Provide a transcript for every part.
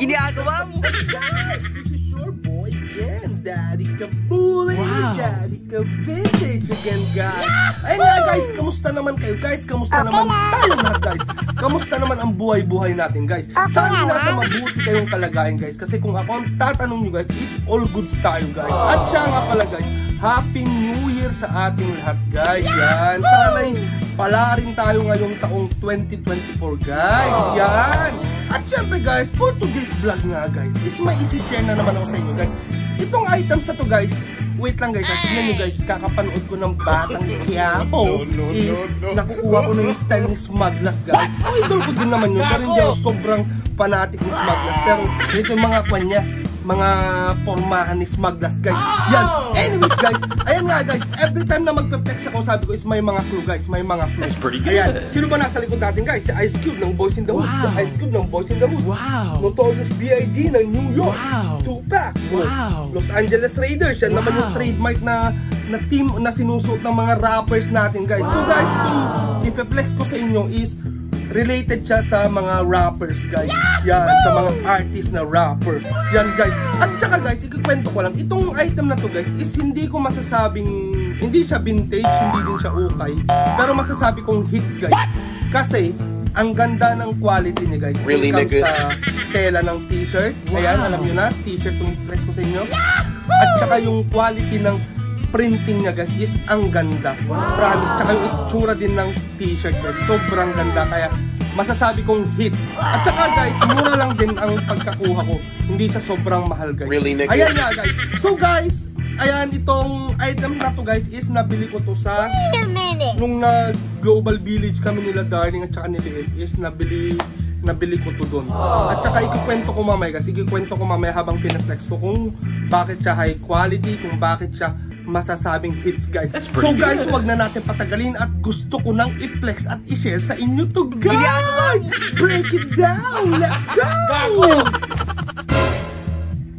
ginagawa mo? Guys, this is your boy again, Daddy Kabuli, Daddy Ka-Vintage again, guys. Ayun nga, guys, kamusta naman kayo, guys? Kamusta naman tayo lahat, guys? Kamusta naman ang buhay-buhay natin, guys? Sana nasa mabuti kayong kalagayan, guys. Kasi kung ako ang tatanong nyo, guys, is all goods tayo, guys. At siya nga pala, guys, Happy New Year sa ating lahat, guys. Yan, sana'y pala rin tayo ngayong taong 2024, guys. Yan. At syempre, guys, for today's vlog nga, guys, is may isi-share na naman ako sa inyo, guys. Itong items na to, guys, wait lang, guys. Tingnan nyo, guys, kakapanood ko ng Batang Quiapo is nakukuha ko na yung style ni Smuglass, guys. Idol ko din naman yun, pero hindi ako sobrang fanatic ni Smuglass. Pero ito yung mga kanya, mga pormahan ni Smuglass, guys. Yan. Anyways, guys, ayan nga, guys, every time na magpe-flex ako, sabi ko is may mga clue, guys. May mga clue. That's pretty good. Ayan. Sino ba nasa likod natin, guys? Si Ice Cube ng Boys in the Hood. Si Ice Cube ng Boys in the Hood. Notorious B.I.G. ng New York. Tupac. Los Angeles Raiders. Yan naman yung trademark na team na sinusuot ng mga rappers natin, guys. So, guys, itong ipe-flex ko sa inyo is related siya sa mga rappers, guys. Yan, sa mga artist na rapper. Yan, guys. At saka, guys, ikukwento ko lang. Itong item na to, guys, is hindi ko masasabing, hindi siya vintage, hindi din siya ukay. Pero masasabi kong hits, guys. Kasi, ang ganda ng quality niya, guys. Really, nigga? Sa tela ng t-shirt. Ayan, alam nyo na, t-shirt itong flex ko sa inyo. At saka yung quality ng printing niya, guys, is ang ganda. Promise. Tsaka yung itsura din ng t-shirt, guys, sobrang ganda. Kaya masasabi kong hits. At saka, guys, mura lang din ang pagkakuha ko. Hindi siya sobrang mahal, guys. Really, nigga? Ayan nga, guys. So, guys, ayan, itong item na to, guys, is nabili ko to sa nung na-Global Village kami nila Darling at saka nila is nabili ko to doon. At saka ikikwento ko mamaya, guys. Ikikwento ko mamaya habang pinaflex ko kung bakit siya high quality, kung bakit siya masasabing hits, guys. So, guys, wag na natin patagalin at gusto ko nang i-flex at i-share sa inyo to, guys. Break it down. Let's go!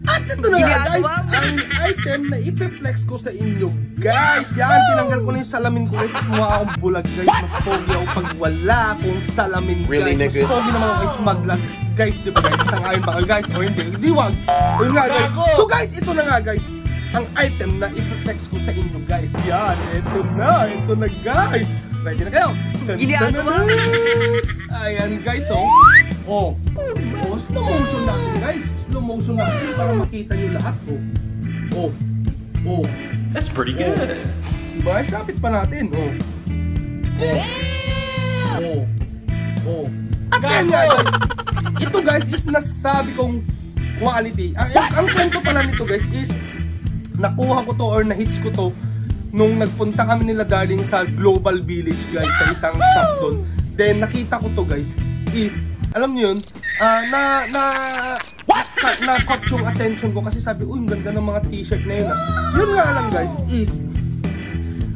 At ito na nga, guys, ang item na i-flex ko sa inyo, guys. Yan, tinanggal ko na yung salamin ko, guys. Mukha akong bulag, guys. Mas pogi ako pag wala akong salamin, guys. Mas pogi naman ako kay Smuglass, guys. Diba, guys? Sangayon ba kayo, guys? O hindi? Di wag. O nga, guys. So, guys, ito na nga, guys, ang item na i-flex ko sa inyo, guys. Yan, ito na, guys. Ready na kayo? Ayan, guys, oh, slow motion natin, guys. Slow motion natin para makita nyo lahat, oh. That's pretty good. Diba? Kapit pa natin, At yan nga, guys. Ito, guys, is nasasabi kong quality. Ang kwento pala nito, guys, is nakuha ko to or na-hits ko to nung nagpunta kami nila Darling sa Global Village, guys, sa isang shop doon. Then nakita ko to, guys, is alam niyo yun, na-caught yung attention ko kasi sabi, uy, ang ganda ng mga t-shirt na yun. Yun nga lang, guys, is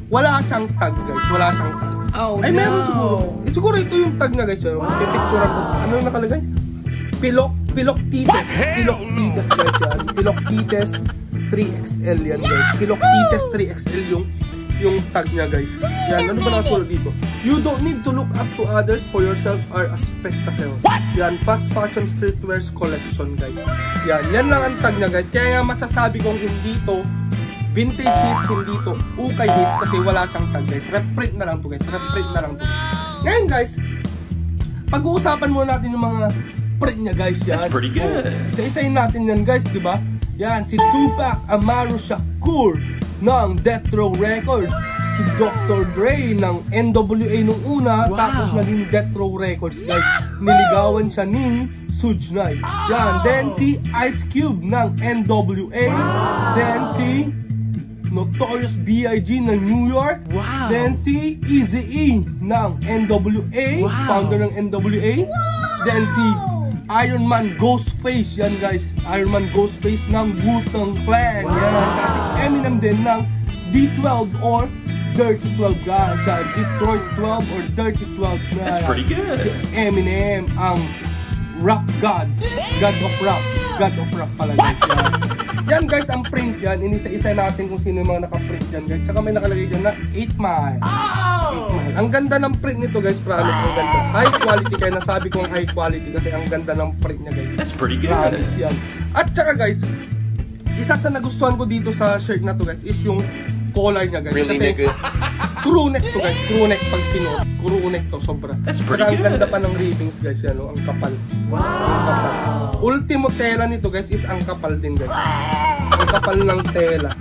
wala siyang tag, guys. Wala siyang tag. Ay, meron siguro. Siguro ito yung tag na, guys. Pipicturean ko. Ano yung nakalagay? Piloctites. Piloctites, guys, yan. Piloctites 3XL yan, guys. Piloctites 3XL yung tag niya, guys. Yan, ano ba nakasulat dito? You don't need to look up to others, for yourself are a spectacle. Yan, fast fashion streetwears collection, guys. Yan lang ang tag niya, guys. Kaya nga masasabi kong hindi to vintage hits, hindi to ukay hits kasi wala siyang tag, guys. Reprint na lang to, guys. Reprint na lang to. Ngayon, guys, pag-uusapan muna natin yung mga print niya, guys. Yan. That's pretty good. Isa-isayin natin yan, guys, diba? Yan, si Tupac Amaru Shakur ng Death Row Records. Si Dr. Dre ng NWA nung una, tapos naging Death Row Records, guys. Niligawan siya ni Suge Knight. Yan, then si Ice Cube ng NWA. Then si Notorious B.I.G. ng New York. Then si Eazy-E ng NWA, founder ng NWA. Then si Iron Man Ghostface, yan, guys. Iron Man Ghostface ng Wu-Tang Clan. Yan, kasi Eminem din ng D12 or Dirty 12, guys. Detroit 12 or Dirty 12. That's pretty good. Si Eminem ang rap god. God of rap. God of rap pala, guys. Yan, guys, ang print yan. Inisa-isa natin kung sino yung mga naka-print yan, guys. Tsaka may nakalagay dyan na 8 Mile. mahal. Ang ganda ng print nito guys, promise, ang ganda. High quality, kaya nasabi kong high quality kasi ang ganda ng print niya guys. That's pretty good. Promise yan. At saka guys, isa sa nagustuhan ko dito sa shirt na to guys is yung collar niya guys. Really, kasi nigga? crew neck to guys, crew neck pag sinuot. Crew neck to, sobra. That's pretty Saka ang good. ganda pa ng ribbings guys, yan o, ang kapal. Ang kapal. Ultimo tela nito guys is ang kapal din guys. Ang kapal ng tela.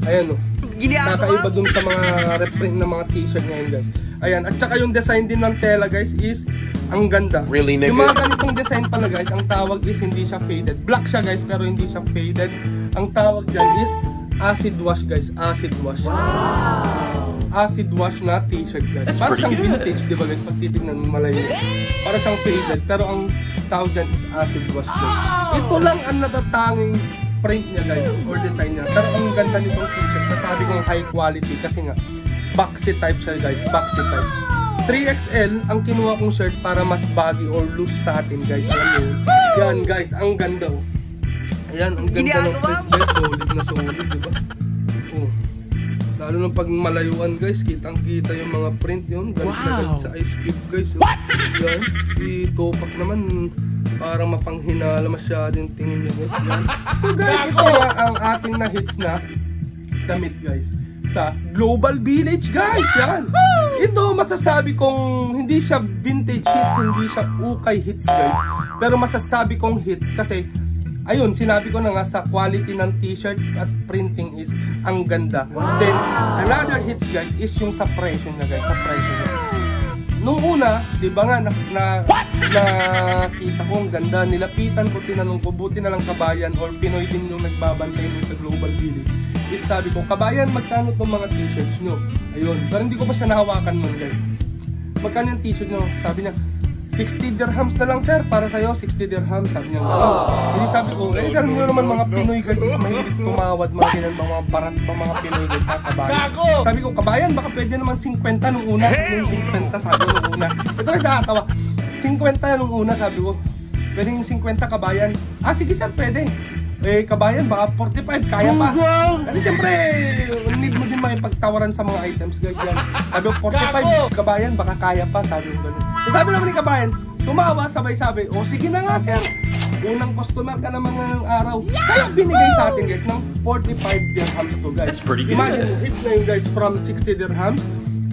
Ayan o. Nakaiba dun sa mga reprint ng mga t-shirt ngayon guys. Ayan, at saka yung design din ng tela guys is ang ganda. Really, nigga? Yung mga ganitong design pala guys, ang tawag is hindi siya faded. Black siya guys, pero hindi siya faded. Ang tawag dyan is acid wash guys, acid wash. Acid wash na t-shirt guys. That's Para siyang pretty good. vintage, di ba guys? Pag titignan mo malayo. Para siyang faded, pero ang tawag dyan is acid wash guys. Ito lang ang natatanging print niya guys, or design niya. Pero ang ganda nitong t-shirt, nasabi kong high quality kasi nga boxy type siya guys, boxy type. 3XL ang kinuha kong shirt para mas baggy or loose sa atin guys. Alam mo yun? Yan guys, ang ganda oh. Ayan, ang ganda ng print guys, solid na solid, diba? Oh. Lalo na pag malayuan guys, kitang kita yung mga print yun. Galit na galit sa Ice Cube guys. Oh. Yan, si Tupac naman parang mapanghinala masyado yung tingin niya guys. Yan. So guys, ito nga ang ating na hits na damit guys sa Global Village guys. Yan. Ito masasabi kong hindi siya vintage hits, hindi siya ukay hits guys. Pero masasabi kong hits kasi ayun, sinabi ko na nga sa quality ng t-shirt at printing is ang ganda. Then another hits guys is yung sa presyo niya guys, sa presyo niya. Nung una, di ba nga, nakita ko ang ganda, nilapitan ko, tinanong ko, buti na lang Kabayan or Pinoy din yung nagbabantay nun sa Global Village. Is sabi ko, Kabayan, magkano itong mga t-shirts nyo? Ayun, pero hindi ko pa siya nahawakan nun guys. Magkano yung t-shirt nyo? Sabi niya, 60 dirhams na lang sir, para sa'yo, 60 dirhams. Sabi niya, hindi sabi ko, alam nyo naman mga Pinoy guys, is mahilig tumawad, mga ganyan, mga barat pa mga Pinoy guys sa Kabayan. Sabi ko, Kabayan, baka pwede naman 50 nung una. Yung 50, sabi ko nung una. Ito na nakakatawa. 50 nung una, sabi ko. Pwede yung 50 Kabayan. Ah, sige sir, pwede. Eh, Kabayan, baka 45, kaya pa. Kasi siyempre, need mo din makipagtawaran sa mga items guys yan. Sabi ko, 45, Kabayan, baka kaya pa. Sabi ko, sabi naman ni Kabayan, tumawa, sabay-sabay. O, sige na nga sir. Unang customer ka naman ngayong araw. Kaya binigay sa atin guys ng 45 dirhams to guys. That's pretty good. Imagine, hits na yun guys from 60 dirhams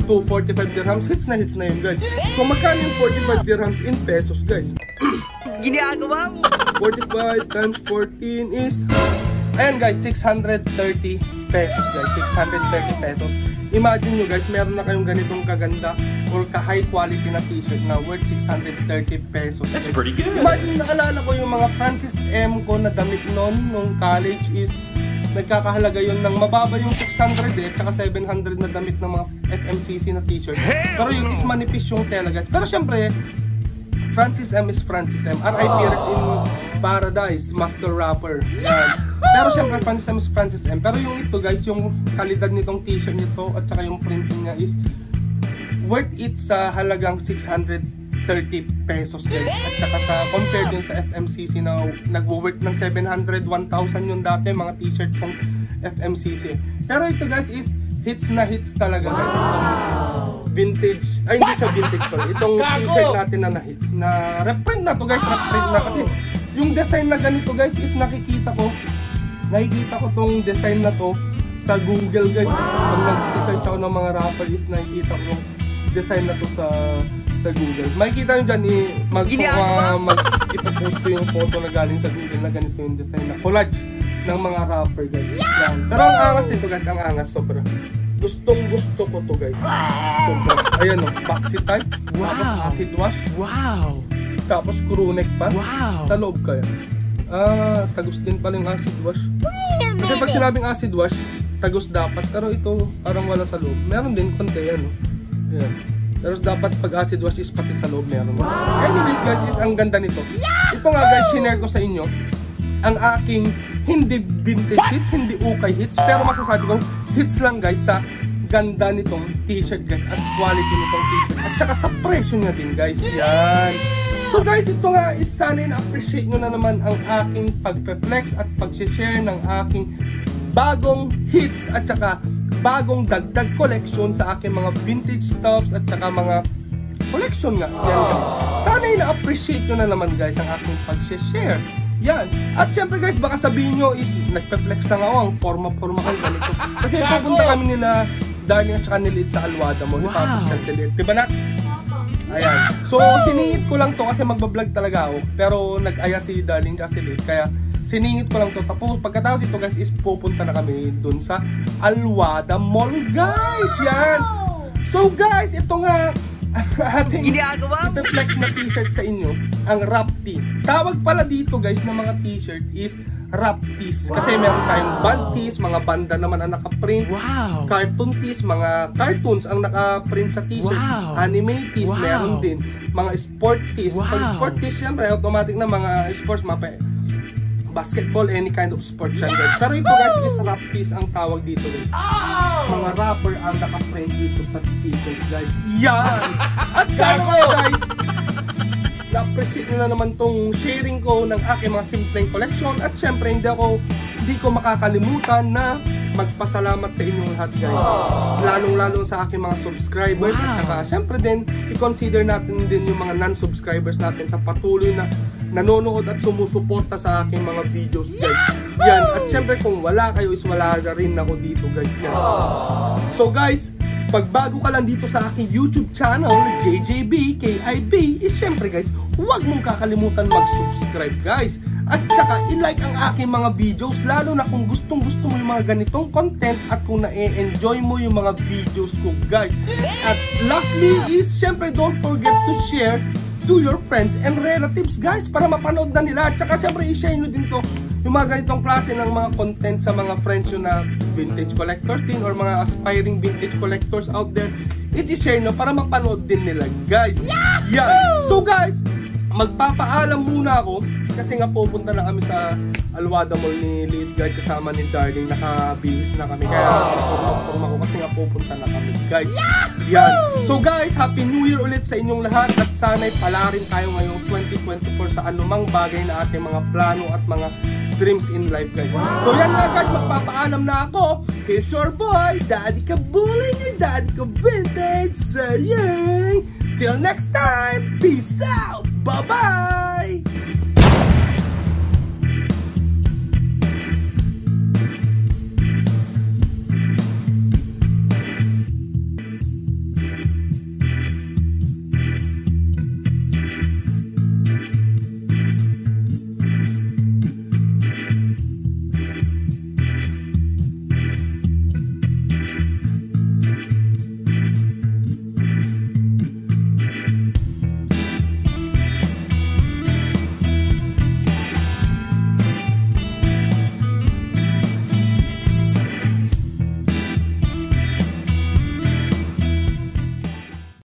to 45 dirhams. Hits na yun guys. So magkano yung 45 dirhams in pesos guys? Ginagawa mo. 45 times 14 is, ayan guys, 630 pesos guys. 630 pesos. Imagine nyo guys, meron na kayong ganitong kaganda or ka-high quality na t-shirt na worth 630 pesos. That's pretty good. Imagine, naalala ko yung mga Francis M ko na damit noon nung college is nagkakahalaga yun ng mababa yung 600 at saka 700 na damit ng mga FMCC na t-shirt. Pero yun is manipis yung tela guys. Pero syempre, Francis M is Francis M. R.I.P. Rex in Paradise, Master Rapper. Yan. Pero syempre Francis M is Francis M. Pero yung ito guys, yung kalidad nitong t-shirt nito at saka yung printing niya is worth it sa halagang 630 pesos guys. At saka sa compared yun sa FMCC na nag-worth ng 700, 1,000 yung dati mga t-shirt kong FMCC. Pero ito guys is hits na hits talaga guys. Itong vintage, ay hindi siya vintage pala. Itong t-shirt natin na hits na reprint na to guys, reprint na kasi yung design na ganito guys is nakikita ko tong design na to sa Google guys. Pag nag-search ako ng mga rapper is nakikita ko yung design na to sa Google. Makikita nyo dyan, ipopost ko yung photo na galing sa Google na ganito yung design na collage ng mga rapper guys. Yan. Pero ang angas nito guys, ang angas sobra. Gustong gusto ko to guys. Sobra. Ayan o, boxy type. Tapos acid wash. Wow! Tapos crew neck pa. Wow! Sa loob kaya. Tagus din pala yung acid wash. Kasi pag sinabing acid wash, tagus dapat. Pero ito, parang wala sa loob. Meron din konti yan o. Ayan. Pero dapat pag acid wash is pati sa loob meron. Anyways guys, is ang ganda nito. Ito nga guys, share ko sa inyo ang aking hindi vintage hits, hindi ukay hits, pero masasabi ko hits lang guys sa ganda nitong t-shirt guys at quality nitong t-shirt at saka sa presyo niya din guys. Yan. So guys, ito nga is sana na-appreciate nyo na naman ang aking pag-flex at pag-share ng aking bagong hits at saka bagong dagdag collection sa aking mga vintage stuffs at saka mga collection nga. Yan guys. Sana na-appreciate nyo na naman guys ang aking pag-share. Yan. At syempre guys, baka sabihin nyo is nagpe-flex lang ako ang forma-forma kayo ganito. Kasi pupunta kami nila Darling at saka nilit sa Alwada mo. Ipapagyan si Lit. Diba na? Ayan. So siningit ko lang to kasi magbablog talaga ako. Pero nag-aya si Darling kasi Lit. Kaya siningit ko lang to. Tapos pagkatapos ito guys is pupunta na kami dun sa Alwada Mall guys. Yan. So guys, ito nga ating ito-flex na t-shirt sa inyo, ang wrap tee. Tawag pala dito guys ng mga t-shirt is wrap tees. Kasi meron tayong band tees, mga banda naman ang naka-print. Cartoon tees, mga cartoons ang naka-print sa t-shirt. Anime tees, meron din. Mga sport tees. Pag sport tees, syempre automatic na mga sports, basketball, any kind of sport yan guys. Pero ito guys is wrap tees ang tawag dito guys. Mga rapper ang naka-print dito sa t-shirt guys. Yan! At sana guys, na-appreciate nyo na naman tong sharing ko ng aking mga simpleng collection. At syempre hindi ko makakalimutan na magpasalamat sa inyong lahat guys. Lalong-lalo sa aking mga subscribers. At saka syempre din, i-consider natin din yung mga non-subscribers natin sa patuloy na nanonood at sumusuporta sa aking mga videos guys. Yan. At syempre kung wala kayo is wala na rin ako dito guys. Yan. So guys, pag bago ka lang dito sa aking YouTube channel, JJB KIB, is syempre guys, huwag mong kakalimutan mag-subscribe guys. At saka i-like ang aking mga videos, lalo na kung gustong-gusto mo yung mga ganitong content at kung na-enjoy mo yung mga videos ko guys. At lastly is syempre don't forget to share to your friends and relatives guys para mapanood na nila. At saka syempre i-share nyo din to yung mga ganitong klase ng mga content sa mga friends nyo na vintage collectors din or mga aspiring vintage collectors out there. I-share nyo para mapanood din nila guys. Yan. So guys, magpapaalam muna ako kasi nga pupunta na kami sa Alwada Mall ni Lit guys kasama ni Darling. Naka-bihis na kami kaya forma ko kasi nga pupunta na kami guys. Yan. So guys, Happy New Year ulit sa inyong lahat at sana'y pala rin tayo ngayong 2024 sa anumang bagay na ating mga plano at mga dreams in life guys. So yan nga guys, magpapaalam na ako. Here's your boy, Daddy Kabuling, your Daddy Ka Vintage saying, till next time, peace out, bye bye.